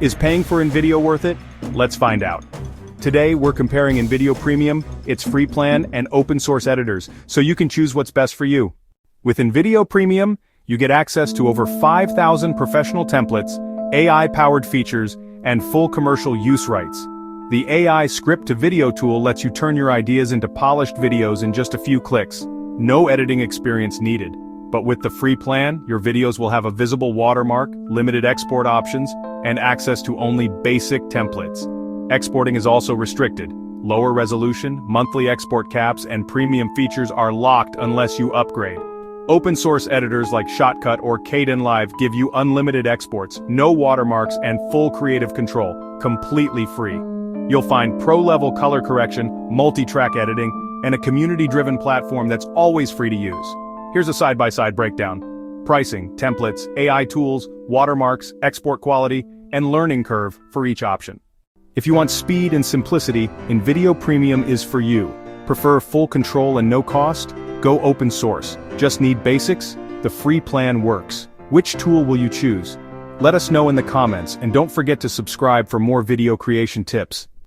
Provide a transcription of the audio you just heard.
Is paying for InVideo worth it? Let's find out. Today we're comparing InVideo Premium, its free plan, and open source editors, so you can choose what's best for you. With InVideo Premium, you get access to over 5,000 professional templates, AI-powered features, and full commercial use rights. The AI script-to-video tool lets you turn your ideas into polished videos in just a few clicks. No editing experience needed. But with the free plan, your videos will have a visible watermark, limited export options, and access to only basic templates. Exporting is also restricted. Lower resolution, monthly export caps, and premium features are locked unless you upgrade. Open source editors like Shotcut or Kdenlive give you unlimited exports, no watermarks, and full creative control, completely free. You'll find pro-level color correction, multi-track editing, and a community-driven platform that's always free to use. Here's a side-by-side breakdown. Pricing, templates, AI tools, watermarks, export quality, and learning curve for each option. If you want speed and simplicity, InVideo Premium is for you. Prefer full control and no cost? Go open source. Just need basics? The free plan works. Which tool will you choose? Let us know in the comments, and don't forget to subscribe for more video creation tips.